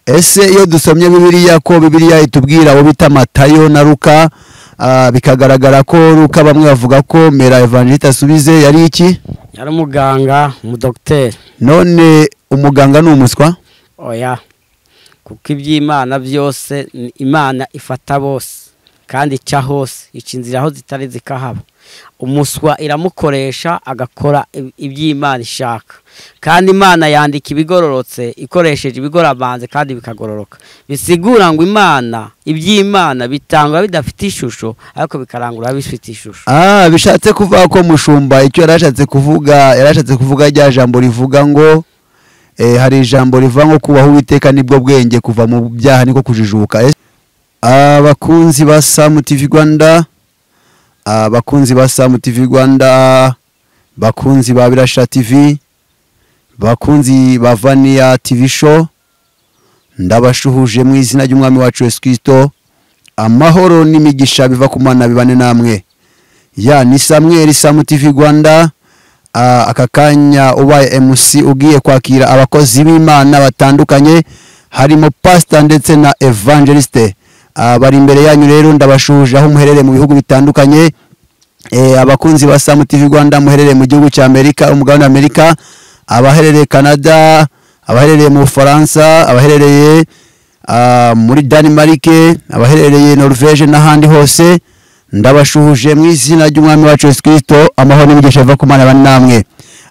ese iyo dusomye Bibiliya ko Bibiliya itubwira abo bita Matayo na Luka, bikagaragara ko Luka bamwe bavuga ko Mera Evangeliste asubize yari iki? Yari umuganga, umudokiteri. None umuganga ni umuswa? Oya, kuko iby'Imana byose Imana ifata bose kandi ica hose, ica inzira aho zitari zikahaba. Umuswa iramukoresha agakora iby'Imana ishaka, kandi Imana yandika ibigororotse ikoresheje ibigorabanze kandi bikagororoka. Bisigura ngo Imana iby'Imana bitangwa bidafite ishusho ariko bikarangura bifite ishusho. Bishatse kuvuga ko mushumba icyo yarashatse kuvuga rya jambo rivuga ngo hari ijambo rivuga ngo kubaho Uwiteka nibwo bwenge, kuva mu byaha niko kujijuka. Abakunzi ba Sam TV Rwanda, abakunzi ba Sam TV Rwanda, bakunzi ba Birasha TV, bakunzi ba Vania TV show, ndabashuhuje mu izina ry'umwami wacu Yesu Kristo. Amahoro n'imigisha biva ku Mana bibane namwe. Ni Samuel, Sam TV Rwanda. Aka kanya ubaye MC ugiye kwakira abakozi b'Imana batandukanye, harimo pastor ndetse na evangeliste. Bari imbere yanyu rero ndabashuhuje aho muherereye mu bihugu bitandukanye. Abakunzi ba Sam TV Rwanda muherereye mu gihugu cya Amerika, umugabane Amerika, abaherereye Canada, abaherereye mu Faransa, abaherereye muri Denmark, abaherereye Norvège n'ahandi hose, ndabashuhuje mu izina ry'umwami wacu Yesu Kristo. Amahoro n'imigisha biva ku Mana bane namwe.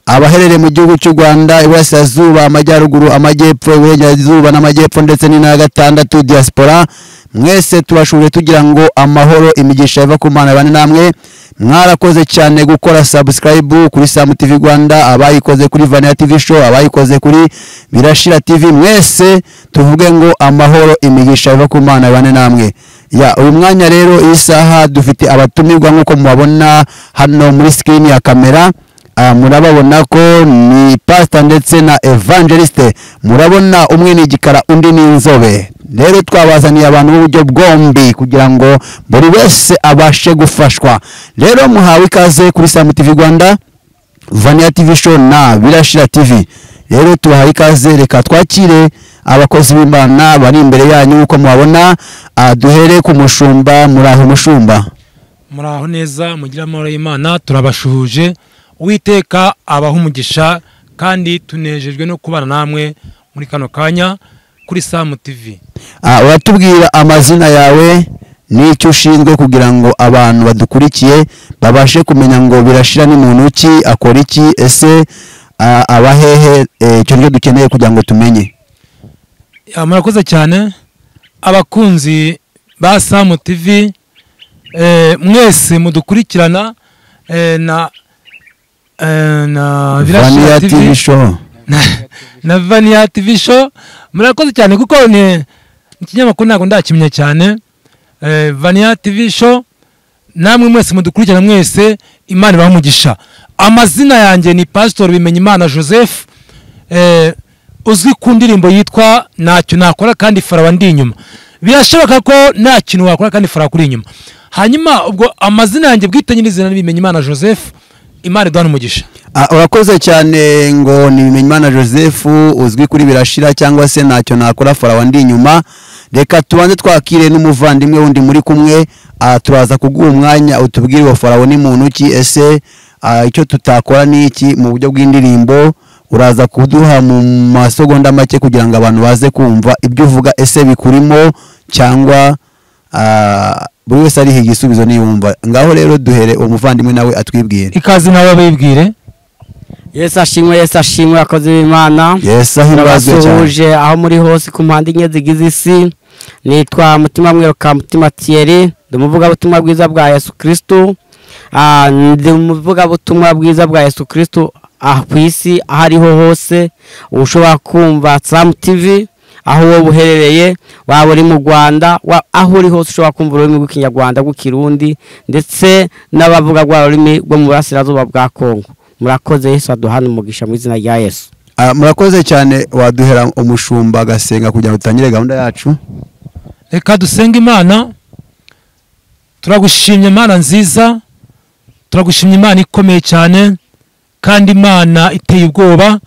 Abaherereye mu gihugu cy'u Rwanda, Iburasirazuba, Amajyaruguru, Amajyepfo, Iburengerazuba n'Amajyepfo ndetse n'Intara gatandatu diaspora, mwese tubashuje tugira ngo amahoro imigisha biva ku Mana bane namwe. Mwarakoze cyane gukora subscribe kuri Sam TV Rwanda, abayikoze kuri Vania TV show, abayikoze kuri Birashira TV, mwese tuvuge ngo amahoro imigisha biva ku Mana bane namwe. Uyu mwanya rero isaha dufite abatumirwa nkuko mubabona hano muri screen ya kamera. Murababona ko ni pastor ndetse na evangeliste, murabona umwe ni igikara undi ni inzobe. Rero twabazaniye abantu b'uburyo bwombi kugira ngo buri wese abashe gufashwa. Rero muhawe ikaze kuri Sam TV Rwanda, Vania TV show na Birashira TV. Rero tubahaye ikaze, reka twakire abakozi b'Imana bari imbere yanyu uko mubabona. Duhere ku mushumba. Muraho mushumba? Muraho neza, mugira amahoro y'Imana, turabashuhuje. Uwiteka abaho umugisha kandi tunejejwe no kubana namwe muri kano kanya kuri Sam TV. Uratubwira amazina yawe n'icyo ushinzwe kugira ngo abantu badukurikiye babashe kumenya ngo Birashira ni muntu ki, akora iki, ese abahehe, icyo ryo dukeneye kugira ngo tumenye. Murakoze cyane abakunzi ba Sam TV, mwese mudukurikirana na Vania TV show na Vania TV show. Murakoze cyane kuko ni ikinyamakuru ntabwo ndakimenya cyane. Vania TV show, namwe mwese mudukurikirana mwese, Imana ibahe umugisha. Amazina yanjye ni Pastor Bimenyimana Joseph, uzwi ku ndirimbo yitwa Ntacyo Nakora kandi Farawo ndi inyuma. Birashoboka ko nta kintu wakora kandi Farawo kuri inyuma. Hanyuma ubwo amazina yanjye bwitanye n'izina ni Bimenyimana Joseph. Imana iduhe umugisha. Urakoze cyane, ngo ni Bimenyimana Joseph, uzwi kuri Birashira cyangwa se Ntacyo Nakora Farawo ndi inyuma. Reka tubanze twakire n'umuvandimwe wundi muri kumwe. Turaza kuguha umwanya utubwire ngo Farawo ni muntu ki, ese icyo tutakora ni iki mu buryo bw'indirimbo. Uraza kuduha mu masegonda make kugira ngo abantu baze kumva ibyo uvuga, ese bikurimo cyangwa buri wese ari igisubizo niyumva. Ngaho rero duhere umuvandimwe nawe atwibwire. Ikaze nawe abibwire. Yesu ashimwe, Yesu ashimwe, akoze b'Imana. Yesu ahimbazwe cyane. Aho muri hose ku mpande enye zigize isi. Nitwa Mutima Mweruka Mutima Thierry, ndumuvuga butumwa bwiza bwa Yesu Kristo. Ndumuvuga butumwa bwiza bwa Yesu Kristo ku isi aho ariho hose. Ushobora kumva Sam TV aho wowe uherereye, waba uri mu Rwanda, aho uri hose ushobora kumva ururimi rw'Ikinyarwanda, rw'Ikirundi ndetse n'abavuga rwa rurimi rwo mu Burasirazuba bwa Kongo. Murakoze, Yesu aduhane umugisha mu izina rya Yesu. Murakoze cyane. Waduhera umushumba agasenga kugira ngo tutangire gahunda yacu. Reka dusenga. Imana, turagushimye Imana nziza, turagushimye Imana ikomeye cyane kandi Imana iteye ubwoba.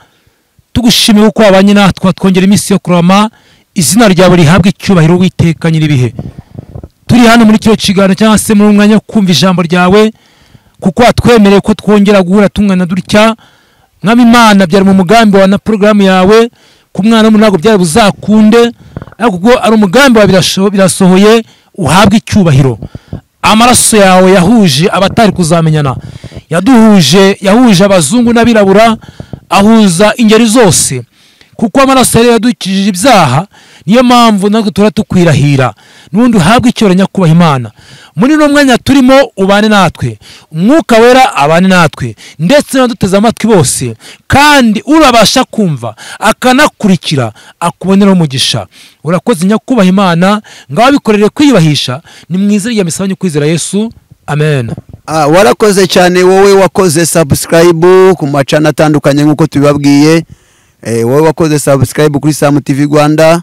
Tugushimiye uko wabanye natwe, twongera iminsi yo kurama, izina ryawe rihabwe icyubahiro Uwiteka nyiribihe. Turi hano muri cyo kiganiro cyangwa se muri umwanya wo kumva ijambo ryawe, kuko watwemereye ko twongera guhura tungana dutya. Mwami Imana, byari mu mugambi wa na porogaramu yawe ku mwana w'umuntu ntabwo byari buzakunde, ariko ubwo ari umugambi wa birasohoye, uhabwe icyubahiro. Amaraso yawe yahuje abatari kuzamenyana, yahuje abazungu n'abirabura, ahuza ingeri zose, kuko amaraso yari yadukijije ibyaha. Niyo mpamvu natwe turatukwirahira n'ubundi uhabwe icyubahiro nyakubaha Imana. Muri no mwanya turimo ubane natwe, Umwuka Wera abane natwe, ndetse n'aduteze amatwi bose, kandi urabasha kumva akanakurikira akubonera umugisha. Urakoze nyakubaha Imana, ngaho bikorere kwiyubahisha, ni mwiza rya misabanye kwizera Yesu, amen. Warakoze cyane wowe wakoze subscribe ku macana atandukanye nkuko tubibabwiye. Wowe wakoze subscribe kuri Sam TV Rwanda,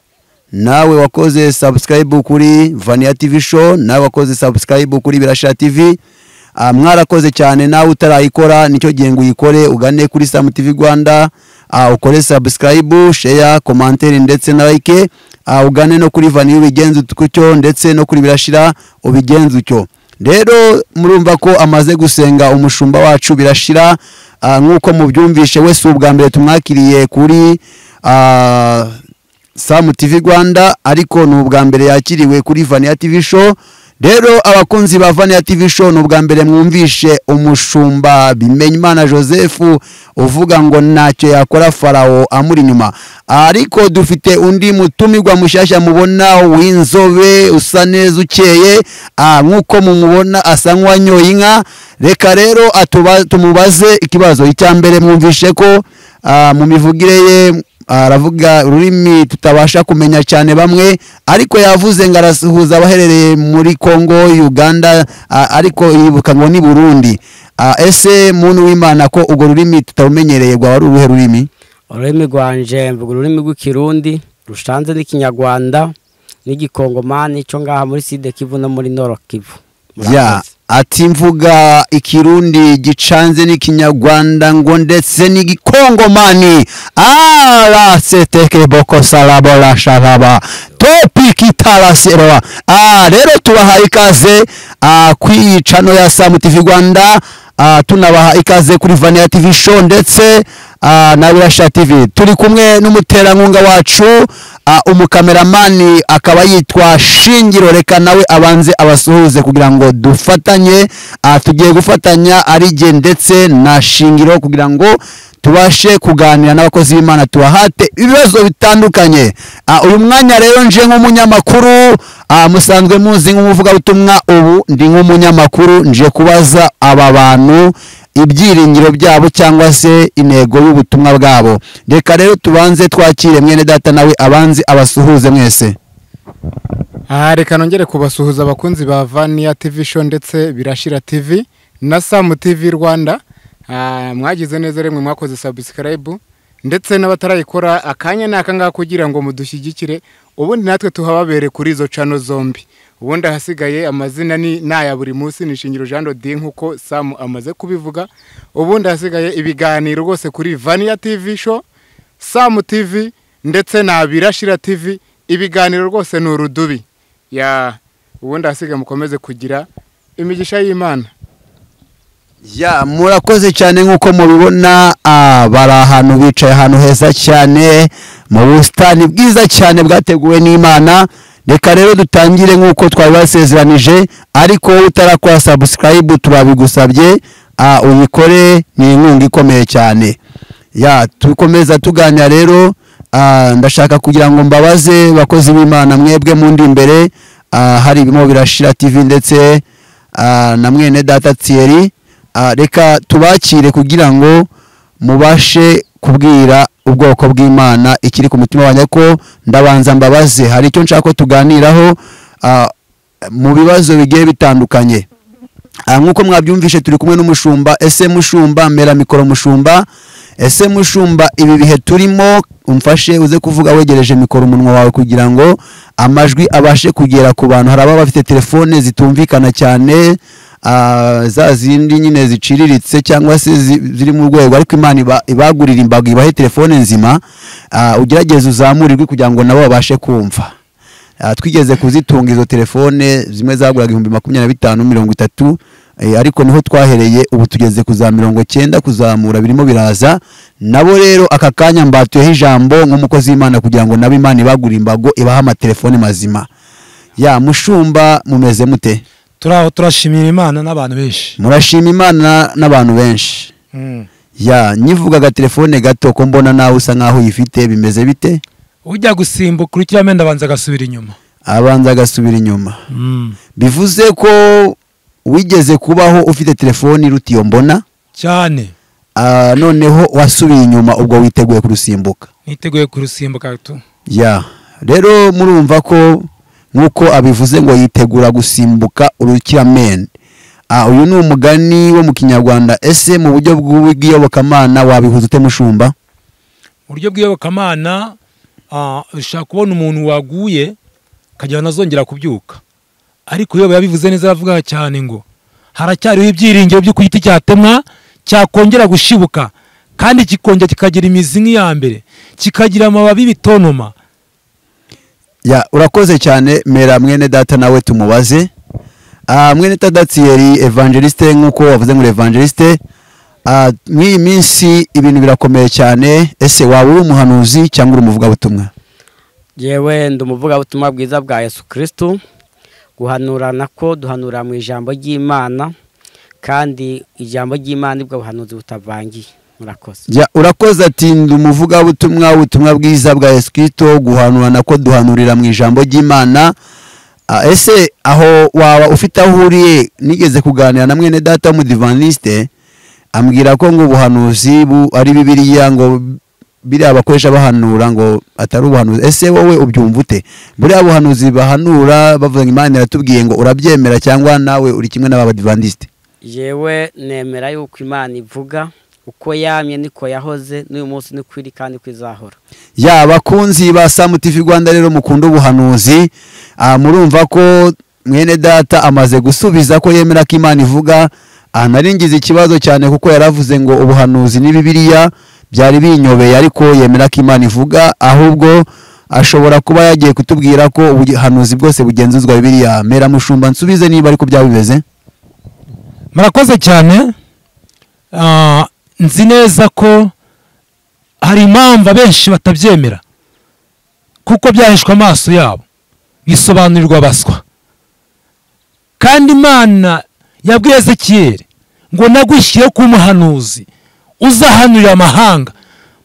nawe wakoze subscribe kuri Vania TV Show, nawe wakoze subscribe kuri Birashira TV. Mwarakoze cyane. Nawe utarayikora nicyo gihe ngo uyikore, ugane kuri Sam TV Rwanda, ukore subscribe, share, commentaire ndetse na like. Ugane no kuri Vania ubigenza utyo, ndetse no kuri Birashira ubigenza utyo. Rero murumva ko amaze gusenga umushumba wacu Birashira, nkuko mubyumvishe wese ubwa mbere tumwakiriye kuri Sam TV Rwanda, ariko n'ubwa mbere yakiriwe kuri Vania TV Show. Rero abakunzi ba Vania TV Show, n'ubwa mbere mwumvishe umushumba Bimenyimana Joseph uvuga ngo ntacyo yakora Farao amuri nyuma. Ariko dufite undi mutumirwa mushyashya mubona w'inzobe, usa neza ukeye, nkuko mumubona asa nk'uwanyoye inka. Reka rero tumubaze ikibazo. Icyambere mwumvishe ko mu mivugire ye aravuga ururimi tutabasha kumenya cyane bamwe, ariko yavuze ngo arasuhuza abaherereye muri Kongo, Uganda, ariko yibuka ngo ni Burundi. Ese muntu w'Imana ko ugo rurimi tutarumenyereye gwa wari uruhe rurimi? Ururimi rwanje mvuga ururimi rw'ikirundi rushanze n'ikinyarwanda n'igikongomani cyo ngaha muri Sud Kivu no muri Nord Kivu. Ati mvuga ikirundi gicanze n'ikinyarwanda ngo ndetse n'igikongomani. La seteke boko salabola sharaba topic italasero. Rero tubaha ikaze kwicano ya Sam TV Rwanda, tunabaha ikaze kuri Vania TV Show ndetse na Birashira TV. Turi kumwe n'umuterankunga wacu, umukameramani akaba yitwa Shingiro. Reka nawe abanze abasuhuze kugira ngo dufatanye. Tugiye gufatanya arije ndetse na Shingiro kugira ngo tubashe kuganira n'abakozi b'Imana, tubahate ibibazo bitandukanye. Uyu mwanya rero nje nk'umunyamakuru, musanzwe muzi nk'umuvuga butumwa, ubu ndi nk'umunyamakuru nje kubaza aba bantu ibyiringiro byabo cyangwa se intego y'ubutumwa bwabo. Reka rero tubanze twakire mwene data nawe abanze abasuhuze mwese. Reka nongere kubasuhuza abakunzi ba Vania TV Show ndetse Birashira TV na Sam TV Rwanda. Mwagize neza remwe mwakoze subscribe, ndetse n'abatarayikora akanya nakanga kugira ngo mudushyigikire, ubundi natwe tuhababere kuri izo channel zombi. Ubundi hasigaye amazina ni naya buri munsi ni Shingiro Jean Dodi nkuko Sam amaze kubivuga. Ubundi hasigaye ibiganiro rwose kuri Vania TV Show, Sam TV ndetse na Birashira TV. Ibiganiro rwose ni urudubi. Ubundi hasigaye mukomeze kugira imigisha y'Imana. Murakoze cyane nkuko mubibona, bari ahantu bicaye ahantu heza cyane mu busitani bwiza cyane bwateguwe n'Imana. Reka rero dutangire nkuko twabibasezeranije, ariko utarakora subscribe turabigusabye uyikore, ni inkunga ikomeye cyane. Tukomeza tuganira rero. Ndashaka kugira ngo mbabaze bakozi b'Imana mwebwe mundi imbere, hari bimo Birashira TV ndetse na mwene data Thierry. Reka tubakire kugira ngo mubashe kubwira ubwoko bw'Imana ikiri ku mutima wanjye, ko ndabanza mbabaze hari icyo nshaka ko tuganiraho mu bibazo bigiye bitandukanye. Nkuko mwabyumvishe turi kumwe n'umushumba. Ese mushumba, mera mikoro mushumba. Ese mushumba, ibi bihe turimo umfashe uze kuvuga wegereje mikoro umunwa wawe kugira ngo amajwi abashe kugera ku bantu. Haraba bafite telefone zitumvikana cyane, za zindi nyine ziciriritse cyangwa se ziri mu rwego, ariko Imana ibagurira imbaga ibahe telefone nzima, ugerageze uzamurirwe kugira ngo nabo babashe kumva. Twigeze kuzitunga izo telefone, zimwe zaguraga 25,30, ariko niho twahereye, ubu tugeze ku za 90 kuzamura birimo biraza. Nabo rero aka kanya mbatuyeho ijambo nk'umukozi w'Imana kugira ngo nabo Imana ibagurira imbago ibaha amatelefone mazima. Mushumba mumeze mute? turashimira Imana n'abantu benshi. Murashima Imana n'abantu benshi. Nyivugaga telefone gato ko mbona nawe usa nkaho uyifite, bimeze bite? Ujya gusimbuka urukiramende abanza agasubira inyuma. Abanza agasubira inyuma. Bivuze ko wigeze kubaho ufite telefone iruta iyo mbona cyane, noneho wasubiye inyuma, ubwo witeguye kurusimbuka? Niteguye kurusimbuka tu. Rero murumva ko nkuko abivuze ngo yitegura gusimbuka urukiramende. Uyu ni umugani wo mu Kinyarwanda. Ese mu buryo bw'iyobokamana wabihuza ute Mushumba? Mu buryo bw'iyobokamana ushaka kubona umuntu waguye akajya nazongera kubyuka, ariko iyo yabivuze neza aravuga cyane ngo haracyariho ibyiringiro byo kugiti cyatemwa cyakongera gushibuka, kandi kikongera kikagira imizi nk'iya mbere, kikagira amababi bitonoma. Urakoze cyane Mera mwene data, nawe tumubaze. Mwene data Thierry Evangeliste, nkuko wavuze ngo Evangeliste, mw'iyi minsi ibintu birakomeye cyane. Ese waba uri umuhanuzi cyangwa uri umuvugabutumwa? Yewe ndi umuvugabutumwa bwiza bwa Yesu Kristo. Guhanura nako duhanura mu ijambo ry'Imana, kandi ijambo ry'Imana nibwo buhanuzi butavangiye. Murakoze. Urakoze ati ndi umuvugabutumwa ubutumwa bwiza bwa Yesu Kristo. Guhanura nako duhanurira mu ijambo ry'Imana. Ese aho waba ufite aho uriye? Nigeze kuganira na mwene data w'umudivaniste, ambwira ko ngo ubuhanuzi ari Bibiliya, ngo biriya bakoresha bahanura ngo atari ubuhanuzi. Ese wowe ubyumva ute? Buriya buhanuzi bahanura bavuga Imana iratubwiye, ngo urabyemera cyangwa nawe uri kimwe n'abadivantiste? Yewe nemera yuko Imana ivuga uko yamye niko yahoze, n'uyu munsi niko iri kandi kwizahora. Bakunzi ba Sam TV Rwanda rero mukunda ubuhanuzi, murumva ko mwene data amaze gusubiza ko yemera ko Imana ivuga. Naringize ikibazo cyane kuko yaravuze ngo ubuhanuzi ni Bibiliya, byari binyobeye, ariko yemera ko Imana ivuga, ahubwo ashobora kuba yagiye kutubwira ko ubuhanuzi bwose bugenzuzwa Bibiliya. Mera Mushumba nsubize niba ariko byabibeze. Murakoze cyane. Nzi neza ko hari impamvu abenshi batabyemera, kuko byahishwe amaso yabo, bisobanurirwa baswa. Kandi Imana yabwiye Ezekiyeli ngo nagushyire ku muhanuzi uzahanurira amahanga.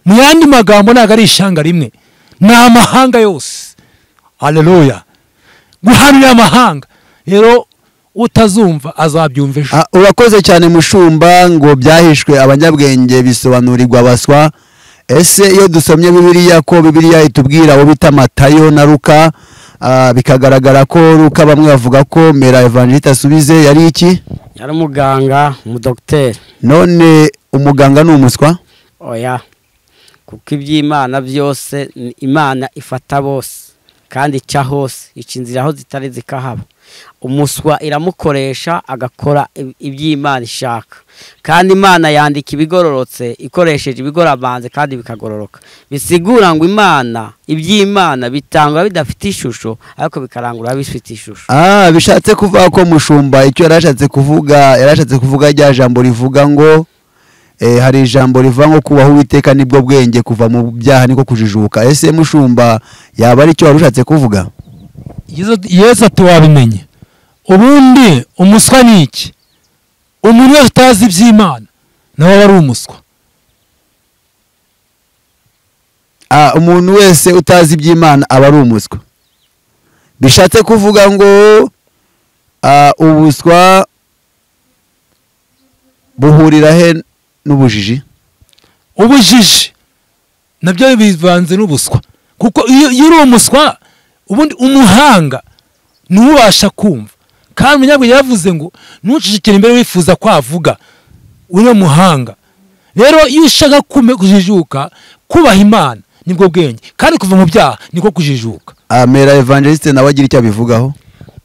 Mu yandi magambo ntabwo ari ishanga rimwe, ni amahanga yose. Haleluya! Guhanurira amahanga. Rero utazumva azabyumva ejo. Urakoze cyane Mushumba, ngo byahishwe abanyabwenge bisobanurirwa baswa. Ese iyo dusomye Bibiliya, ko Bibiliya itubwira abo bita Matayo na Luka, bikagaragara ko Luka bamwe bavuga ko Mera Evangeliste asubize yari iki? Yari umuganga, umudokiteri. None umuganga ni umuswa? Oya, kuko iby'Imana byose Imana ifata bose kandi ica hose, ica inzira aho zitari zikahaba. Umuswa iramukoresha agakora iby'Imana ishaka, kandi Imana yandika ibigororotse ikoresheje ibigorabanze kandi bikagororoka. Bisigura ngo Imana iby'Imana bitangwa bidafite ishusho, ariko bikarangura bifite ishusho. Bishatse kuvuga ko Mushumba icyo yarashatse kuvuga rya jambo rivuga ngo hari ijambo rivuga ngo kubaho Uwiteka nibwo bwenge, kuva mu byaha niko kujijuka. Ese Mushumba yaba ari cyo warushatse kuvuga? Yesu atuwabimenye. Ubundi umuswa ni iki? Umuntu wese utazi iby'Imana nawe ari umuswa. Umuntu wese utazi iby'Imana aba ari umuswa. Bishatse kuvuga ngo ubuswa buhurira he n'ubujiji? Ubujiji nabyo bivanze n'ubuswa, kuko iyo uri umuswa ubundi umuhanga nubasha kumva. Kandi umunyabwenge yavuze ngo ntucicikire imbere wifuza kwavuga, uri muhanga. Rero iyo ushaka kujijuka, kubaha Imana nibwo bwenge, kandi kuva mu byaha niko kujijuka. Mera Evangeliste nawe agira icyo abivugaho.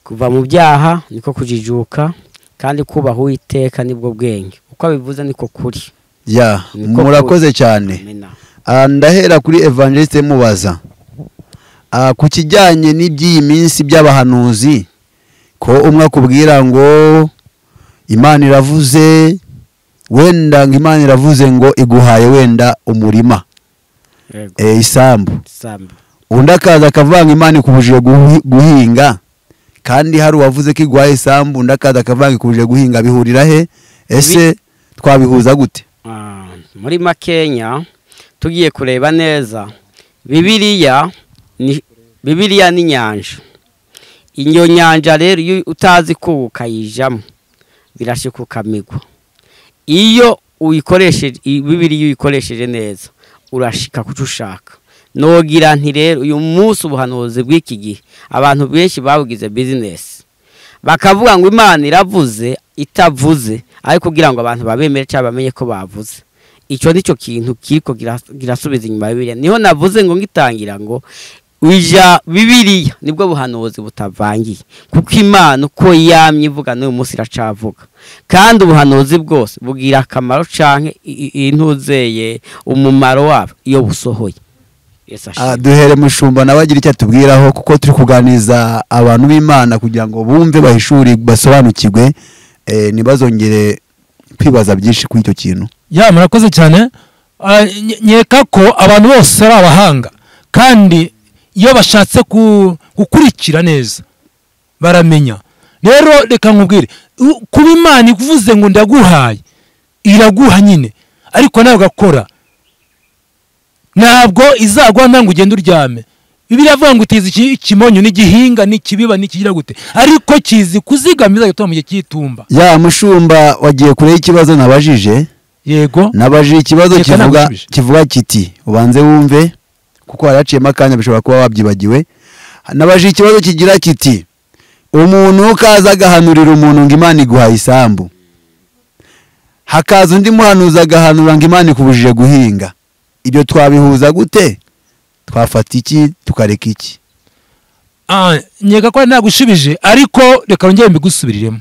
Kuva mu byaha niko kujijuka, kandi kubaha Uwiteka nibwo bwenge uko abivuze niko kuri. ya Niko murakoze cyane. Amina. Ndahera kuri Evangeliste mubaza ku kijyanye n'iby'iyi minsi by'abahanuzi, ko umwe akubwira ngo Imana iravuze, wenda ngo Imana iravuze ngo iguhaye wenda umurima, Yego. isambu, Sambu. undi akaza akavuga ngo Imana ikubujije guhinga, kandi hari uwavuze ko iguhaye isambu, undi akaza akavuga ngo ikubujije guhinga, bihurira he? Ese twabihuza gute? Muri Makenya tugiye kureba neza, Bibiliya ni nyanja. Iyo nyanja rero iyo utazi ko ukayijamo birashika ukamigwa. Iyo uyikoresheje Bibiliya uyikoresheje neza urashika kuco ushaka. Nogira nti rero uyu munsi ubuhanuzi bw'iki gihe abantu benshi babugize business, bakavuga ngo Imana iravuze itavuze, ariko kugira ngo abantu babemere cyangwa bamenye ko bavuze. Icyo nicyo kintu kiriko girasubiza inyuma Bibiliya. Niho navuze ngo ngitangira ngo Bibiliya nibwo buhanuzi butavangiye, kuko Imana uko yamye ivuga n'uyu munsi iracavuga, kandi ubuhanuzi bwose bugira akamaro canke intuzeye umumaro wabo iyo busohoye. Duhere mushumba nawe agira icyo atubwiraho, kuko turi kuganiza abantu b'Imana kugira ngo bumve bahishuri basobanukirwe, ntibazongere kwibaza byinshi kuri icyo kintu. Ya murakoze cyane. Nyeka ko abantu bose ari abahanga, kandi iyo bashatse gukurikira neza baramenya. Rero reka nkubwire, kuba Imana ikuvuze ngo ndaguhaye, iraguha nyine, ariko nawe ugakora, ntabwo izagwa ngo ugende uryame. Bibiliya avuga ngo utizi ikimonyo n'igihinga n'ikibiba n'ikigira gute, ariko kizi kuzigamiza gituma mu gihe cy'itumba. Ya mushumba wagiye kure y'ikibazo nabajije. Yego, nabajije ikibazo kivuga kiti, ubanze wumve kuko haraciyemo akanya bishobora kuba wabyibagiwe. Nabajije ikibazo kigira kiti, umuntu kaza agahanurira umuntu ngo Imana iguhaye isambu, hakaza undi muhanuzi agahanura ngo Imana ikubujije guhinga, ibyo twabihuza gute? Twafata iki tukareka iki? Nyega ko nagushubije, ariko reka ngende mbigusubiriremo.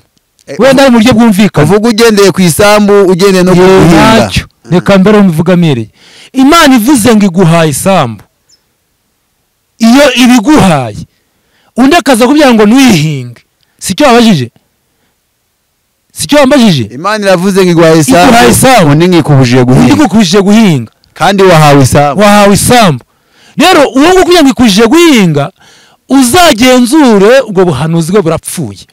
Wenda mu buryo bwumvikana. Uvuga ugendeye ku isambu, ugendeye no guhinga. Reka mbere mvuga mereye. Imana ivuze ngo iguhaye isambu, iyo ibiguhaye undi akaza kubyanga ngo nwihinge, sicyo wabajije? Sicyo wambajije? Imana iravuze ngo iguhaye isambu, undi ngikubujije guhinga. Undi ngikubujije guhinga, kandi wahawe isambu. Wahawe isambu. Rero uwo ngo kugira ngo ikubujije guhinga, uzagenzure ubwo buhanuzi bwo burapfuye.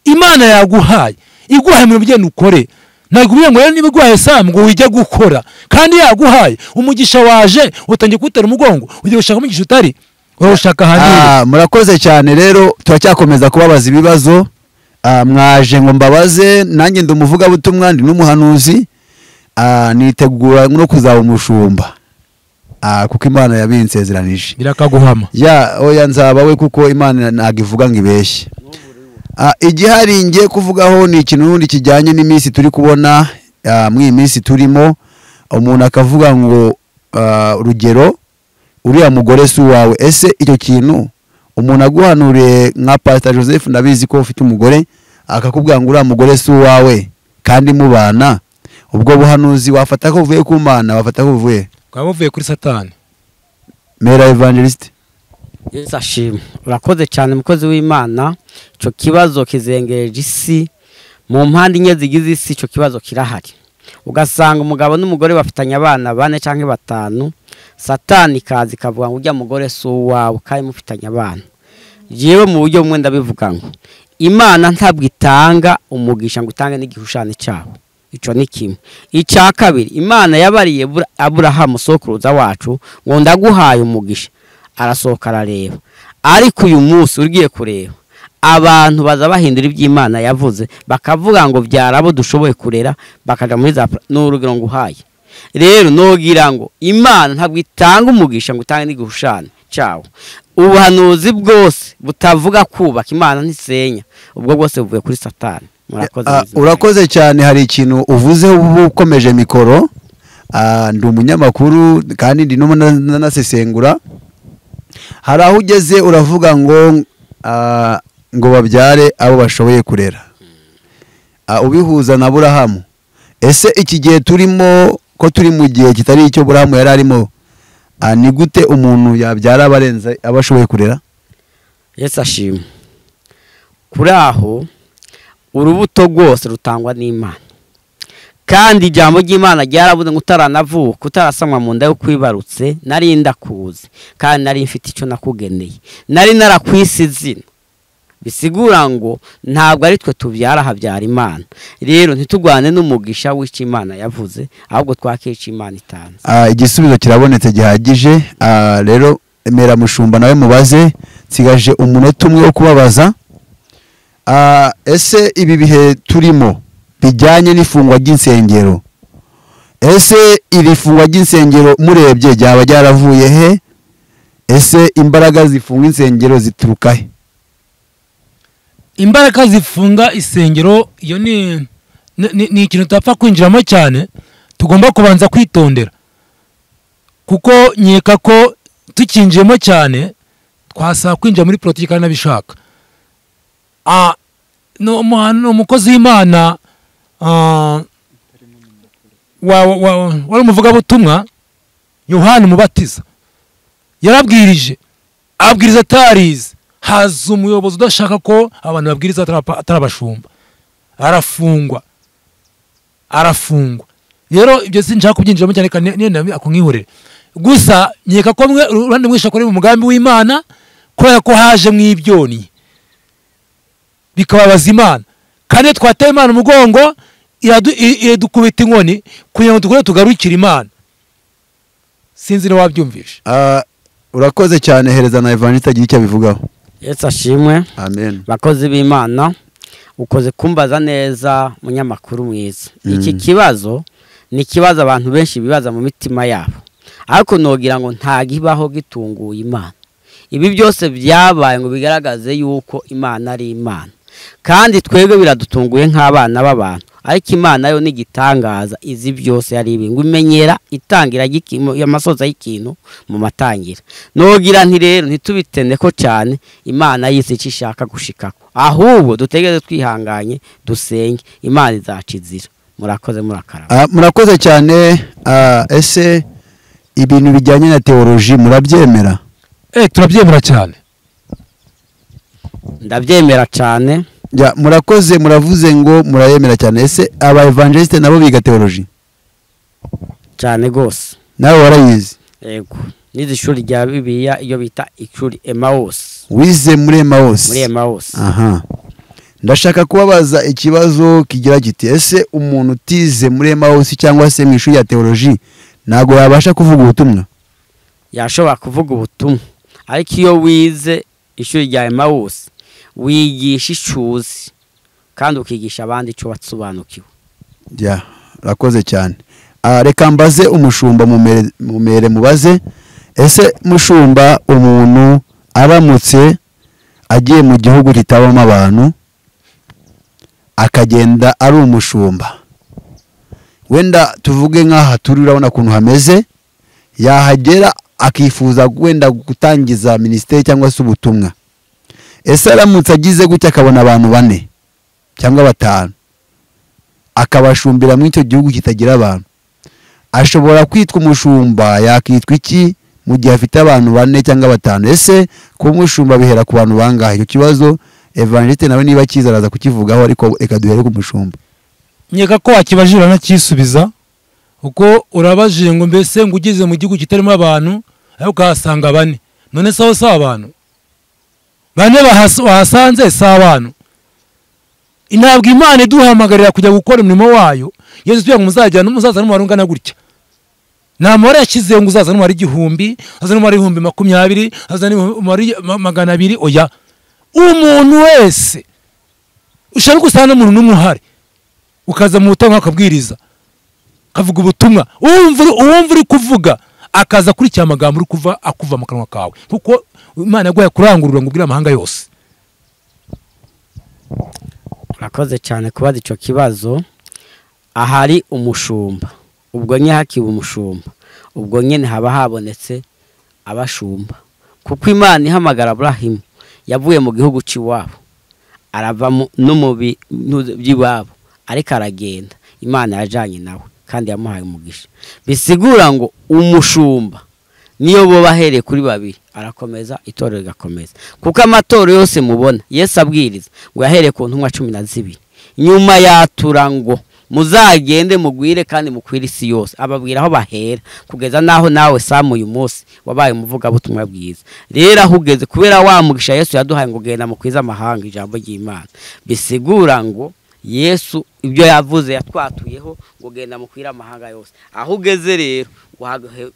Imana yaguhaye, iguhaye mu bigenda ukore. Nagubwiye ngo niba iguhaye isambu ngo wijya gukora, kandi yaguhaye umugisha waje utangiye kutera umugongo, ugiye gushaka umugisha utari ushaka handi. Murakoze cyane. Rero turacyakomeza kubabaza ibibazo. Mwaje ngo mbabaze, nanjye ndumuvuga butumwa ndi n'umuhanuzi, nitegura no kuzaba umushumba, kuko Imana yabinsezeranije. Birakaguhama. Oya nzaba we, kuko Imana nagivuga ngo ibeshye. Igihari ngiye kuvugaho ni ikintu n'undi kijyanye n'iminsi turi kubona, mw'iyi minsi turimo. Umuntu akavuga ngo urugero, uriya mugore si uwawe. Ese icyo kintu umuntu aguhanuriye nka Pastor Joseph, ndabizi ko ufite umugore, akakubwira ngo uriya mugore si uwawe kandi mubana, ubwo buhanuzi wafata ko buvuye ku Mana, wafata ko buvuye kuri Satani? Mera Evangeliste. Yesu ashimwe. Urakoze cyane mukozi w'Imana. Ico kibazo kizengereje isi mu mpande enye zigize isi. Ico kibazo kirahari, ugasanga umugabo n'umugore bafitanye abana 4 canke 5, Satani kazi kavuga ngo ujya mugore si uwawe kandi mufitanye abana. Jewe mu buryo bumwe ndabivuga ngo Imana ntabwo itanga umugisha ngo utange n'igihushane cyawo. Ico ni kimwe. Icya kabiri, Imana yabariye Aburahamu sokuruza wacu ngo ndaguhaye umugisha, arasohoka arareba. Ariko uyu munsi ugiye kureba, abantu baza bahindura iby'Imana yavuze, bakavuga ngo byarabo dushoboye kurera, bakaja muri za n'urugero nguhaye. Rero nogira ngo Imana ntabwo itanga umugisha ngo utange n'igihushane cyawo. Ubuhanuzi bwose butavuga kubaka, Imana ntisenya, ubwo bwose buvuye kuri Satani. Urakoze cyane. Hari ikintu uvuze ukomeje mikoro. Ndi umunyamakuru kandi ndi n'umunasesengura. Hari aho ugeze uravuga ngo babyare abo bashoboye kurera. ubihuza na Burahamu. Ese iki gihe turimo ko turi mu gihe kitari icyo Burahamu yari arimo, ni gute umuntu yabyara abarenze abashoboye kurera? Yesu ashimwe. Kuri aho urubuto rwose rutangwa n'Imana, kandi ijambo ry'Imana ryaravuze ngo utaranavuka utarasamwa mu nda yo kwibarutse nari ndakuzi kandi nari mfite icyo nakugeneye, nari narakwise izina. Bisigura ngo ntabwo ari twe tubyara, habyara Imana. Rero ntitugwane n'umugisha w'icyo Imana yavuze, ahubwo twakica Imana itanze. Igisubizo kirabonetse gihagije. Rero emera mushumba nawe mubaze, nsigaje umunota umwe wo kubabaza. Ese ibi bihe turimo bijyanye n'ifungwa ry'insengero, ese iri fungwa ry'insengero murebye ryaba ryaravuye he? Ese imbaraga zifunga insengero zituruka he? Imbaraga zifunga isengero iyo ni ikintu tutapfa kwinjiramo cyane, tugomba kubanza kwitondera, kuko nyeka ko tukinjiyemo cyane twasaba kwinjira muri politiki kandi nabishaka. No umukozi w'Imana wari umuvugabutumwa Yohana Umubatiza yarabwirije, abwiriza atarize. Haza umuyobozi udashaka ko abantu babwiriza atarabashumba, arafungwa. Rero ibyo sinshaka kubyinjiramo cyane kandi nenda akumwihorera. Gusa nyeka ko urande mwisha kuri mu mugambi w'Imana, kubera ko haje mwibyoni bikababaza Imana, kandi twateye Imana umugongo iradukubita inkoni kugira ngo tukore tugarukire Imana. Sinzi niba wabyumvisha. Urakoze cyane, hereza na Evangeliste agira icyo abivugaho. Yesu ashimwe. Amen. Bakozi b'Imana, ukoze kumbaza neza munyamakuru mwiza. Iki kibazo ni ikibazo abantu benshi bibaza mu mitima yabo, ariko nogira ngo ntagibaho gitunguye Imana. Ibi byose byabaye ngo bigaragaze yuko Imana ari Imana, kandi twebwe biradutunguye nk'abana b'abantu, ariko Imana yo nigitangaza. Izi byose yari ibintu imenyera itangira y'amasoza y'ikintu mu matangira. Nogira nti rero ntitubitende ko cyane, Imana yise icyo ishaka gushikako, ahubwo dutegeze twihanganye dusenge, Imana izacizira. Murakoze murakaraba. Murakoze cyane. Ese ibintu bijyanye na teoloji murabyemera? Turabyemera cyane. Ndabyemera cyane. Murakoze, muravuze ngo murayemera cyane. Ese aba evangeliste nabo biga teoloji? Cyane gose. Nawe warayize? Yego. Nize ishuri rya Bibiliya iyo bita ishuri Emmaus. Wize muri Emmaus? Muri Emmaus. Aha. Ndashaka kubabaza ikibazo kigira giti, ese umuntu utize muri Emmaus cyangwa se mu ishuri ya teoloji ntago yabasha kuvuga ubutumwa? Yashobora kuvuga ubutumwa, ariko iyo wize ishuri rya Emmaus wigisha icuzi kandi ukigisha abandi icyo batsobanukiwe. Rakoze cyane. Reka mbaze umushumba mumere mubaze. Ese mushumba, umuntu aramutse agiye mu gihugu kitabamo abantu akagenda ari umushumba, wenda tuvuge nk'aha turi, urabona ukuntu hameze, yahagera akifuza wenda gutangiza ministeri cyangwa se ubutumwa. Ese aramutse agize gutya akabona abantu 4 cyangwa 5 akabashumbira mu icyo gihugu kitagira abantu, ashobora kwitwa umushumba? Yakitwa iki mu gihe afite abantu 4 cyangwa 5? Ese kuba umushumba bihera ku bantu bangahe? Icyo kibazo Evangeliste nawe niba kizaraza kukivugaho, ariko reka duhere ku mushumba. Nyeka ko wakibajira nakisubiza, uko urabajije ngo mbese ngo ugize mu gihugu kitarimo abantu ayo ukahasanga 4, none sawa abantu 4 bahasanze sawa abantu. Intabwo Imana iduhamagarira kujya gukora umurimo wayo. Yesu tuya ngo muzaza n'umubare ungana gutya, nta mubare yashyize ngo uzaza n'umubare 1000, aza n'umubare 20,000, aza n'umubare 200. Oya, umuntu wese ushaka gusana n'umuntu n'umuhari ukaza mu butumwa akabwiriza kavuga ubutumwa, uwumva uri kuvuga akaza kuri cya magambo uri kuva akuva mu kanwa kawe, kuko Imana yagoye kurangurura ngo ubwire amahanga yose. Urakoze cyane kubaza icyo kibazo. Ahari umushumba, ubwo nye hakiba umushumba, ubwo nyene haba habonetse abashumba, kuko Imana ihamagara Abrahamu yavuye mu gihugu cy'iwabo, arava no mu by'iwabo, ariko aragenda Imana yajanye nawe kandi yamuhaye umugisha. Bisigura ngo umushumba niyo bo bahereye kuri babiri arakomeza itorero rigakomeza, kuko amatorero yose mubona Yesu abwiriza ngo yahereye ku ntumwa 12 nyuma yatura ngo muzagende mugwire kandi mukwira isi yose, ababwira aho bahera kugeza naho nawe Samu uyu munsi wabaye umuvuga butumwa bwiza. Rero ahugeze kubera wamugisha Yesu yaduhaye ngo genda mukwiza amahanga ijambo ry'Imana. Bisigura ngo Yesu ibyo yavuze yatwatuyeho ngo genda mukwira amahanga yose. Ahugeze rero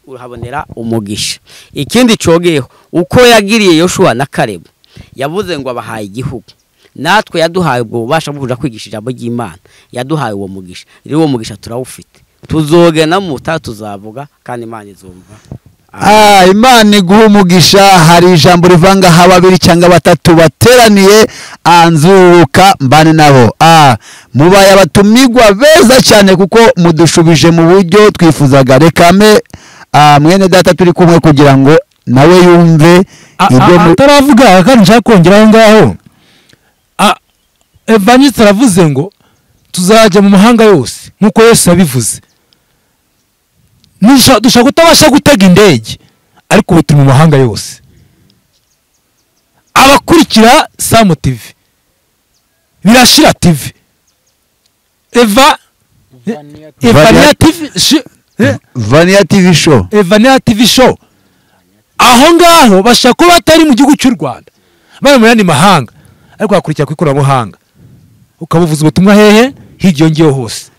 uhabonera umugisha. Ikindi cogeyeho uko yagiriye Yoshua na Kalebu yavuze ngo abahaye igihugu, natwe yaduhaye ubwo bubasha bwo kuja kwigisha ijambo ry'Imana, yaduhaye uwo mugisha. Rero uwo mugisha turawufite, tuzogena mu tuzavuga kandi Imana izumva. Imana iguha umugisha. Hari ijambo rivanga hababiri cyangwa batatu bateraniye anzuruka mbane nabo. Mubaye abatumigwa beza cyane kuko mudushubije mu buryo twifuzaga. Rekame mwene data turi kumwe kugira ngo nawe yumve ibyo ataravuga kandi nshaka kongeraho ngaho. Evangeliste aravuze ngo tuzajya mu mahanga yose nkuko Yesu yabivuze. Dushaka kutabasha gutega indege ariko ubu turi mu mahanga yose. Abakurikira Samu TV, Birashira TV, Vania TV show, Vania TV show, aho ngaho bashaka kuba batari mu gihugu cy'u Rwanda bari mu yandi mahanga ariko bakurikira ku ikoranabuhanga, ukabuvuza ubutumwa hehe hirya ngiyo hose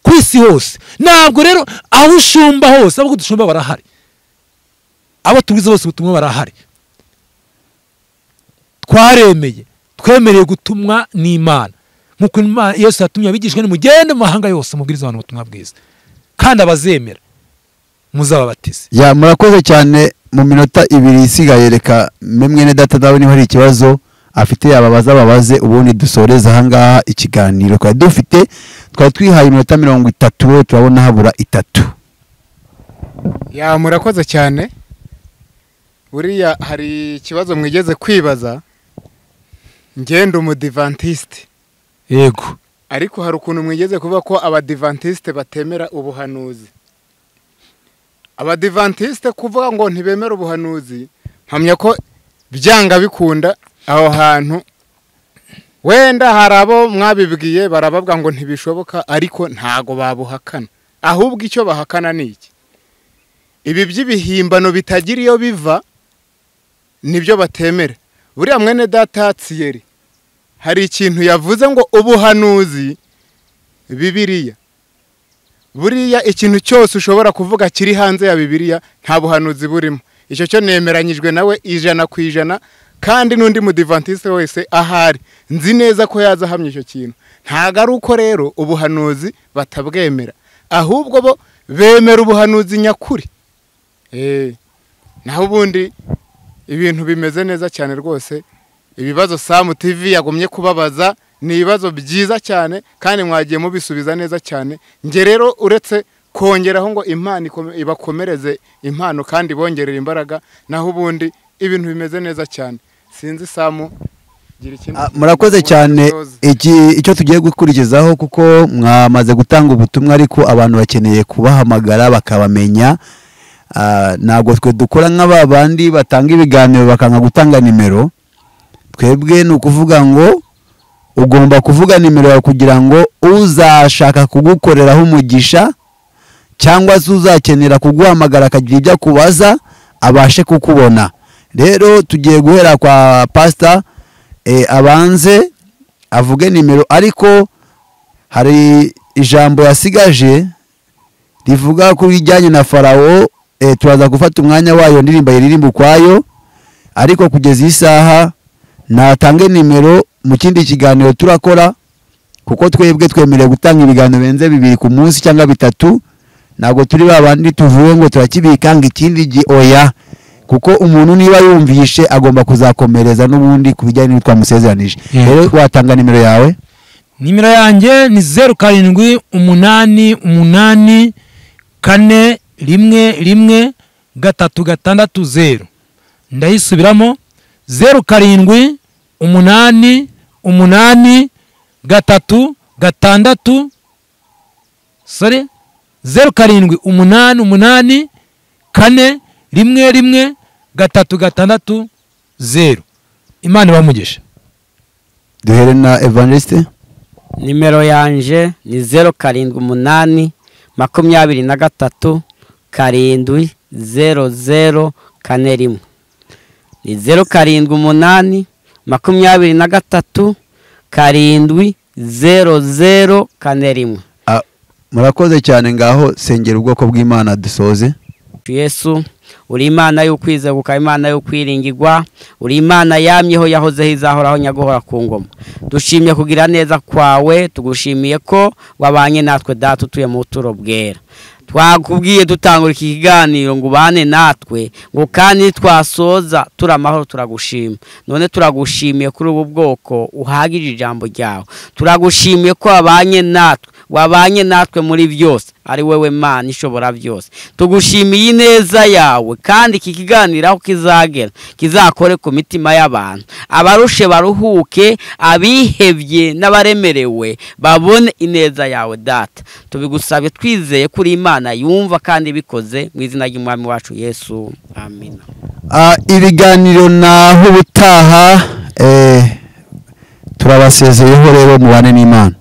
ku isi hose. Ntabwo rero aho ushumba hose, abo dushumba barahari, abo tubize bose ubutumwa barahari. Twaremeye, twemereye gutumwa n'Imana nkuko Yesu yatumye abigishwa ni mugende mu mahanga yose mubwiriza abantu ubutumwa bwiza, kandi abazemera muzababatize. Murakoze cyane. Mu minota 2 isigaye reka mwene data dawe ni hari ikibazo afite yababaza babaze, ubundi dusoreza hangaha ikiganiro kwa dufite. Twari twihaye iminota 30 turabona habura 3. Murakoze cyane. Buriya hari ikibazo mwigeze kwibaza. Ngendo umudivantiste, yego, ariko hari ukuntu mwigeze kuvuga ko abadivantiste batemera ubuhanuzi. Abadivantiste kuvuga ngo ntibemera ubuhanuzi, mpamya ko byanga bikunda aho hantu wenda harabo mwabibwiye barababwa ngo ntibishoboka, ariko ntago babuhakana. Ahubwo icyo bahakana ni iki? Ibi by'ibihimbano bitagira iyo biva nibyo batemera. Buriya mwene data Thierry hari ikintu yavuze ngo ubuhanuzi Bibiliya. Buriya ikintu cyose ushobora kuvuga kiri hanze ya Bibiliya nta buhanuzi burimo. Icyo cyo nemeranyijwe nawe 100%, kandi nundi mudivantiste wese ahari nzi neza ko yazahamye icyo kintu. Ntago ari uko rero ubuhanuzi batabwemera, ahubwo bo bemera ubuhanuzi nyakuri. Naho ubundi ibintu bimeze neza cyane rwose. Ibibazo Samu TV yagomye kubabaza ni ibibazo byiza cyane kandi mwagiye mubisubiza neza cyane. Nge rero uretse kongeraho ngo Imana ibakomereze impano kandi bongerera imbaraga, naho ubundi ibintu bimeze neza cyane. Sinzi Samu gira ikintu. Murakoze cyane. Icyo tugiye gukurikizaho kuko mwamaze gutanga ubutumwa ariko abantu bakeneye kubahamagara bakabamenya. Ntabwo twe dukora nk'ababandi batanga ibiganiro bakanga gutanga nimero. Twebwe ni ukuvuga ngo ugomba kuvuga nimero yawe kugira ngo uzashaka kugukoreraho umugisha cyangwa se uzakenera kuguhamagara akagira ibyo akubaza abashe kukubona. Rero tugiye guhera kwa pastor abanze avuge nimero, ariko hari ijambo yasigaje rivuga ku bijyanye na Farawo. Turaza gufata umwanya wayo ndirimba yiririmba kwayo, ariko kugeza isaha natange nimero mu kindi kiganiro turakora, kuko twebwe twemereye gutanga ibiganiro benze 2 ku munsi cyangwa 3. Ntabwo turi babandi tuvuye ngo turakibika ngo ikindi oya, kuko umuntu niba yumvishe agomba kuzakomereza n'ubundi kubijyanye n'itwa musezeranije. Rero watanga nimero yawe. Nimero yanjye ni 0788411360. Ndayisubiramo 0788411360. gatandatu sorry 0788 4 rimwe rimwe 360. Imana ibamugisha. duhere na Evangeliste. nimero yanje ni 0788 23 700 41 ni 0788 23 700 41. Murakoze cyane, ngaho sengera ubwoko bw'Imana dusoze. Yesu uri Imana y'ukwizera, Imana y'ukwiringirwa, uri Imana yamyeho yahozeho izahoraho nyaguhora ku ngoma. Dushimye kugira neza kwawe, tugushimiye ko wabanye natwe data utuye mu buturo bwera. Twakubwiye dutangura iki kiganiro ngo ubane natwe, ngo kandi twasoza turamahoro turagushima. None turagushimiye kuri ubu bwoko uhagije ijambo ryawe. Turagushimiye ko wabanye natwe muri byose, ari wewe Mana ishobora byose. Tugushimiye ineza yawe, kandi iki kiganiro aho kizagera kizakore ku mitima y'abantu, abarushe baruhuke, abihebye n'abaremerewe babone ineza yawe data. Tubigusabye twizeye kuri Imana yumva kandi bikoze mu izina ry'Umwami wacu Yesu, amina. Ibiganiro naho ubutaha, turabasezeyeho rero mubane n'Imana.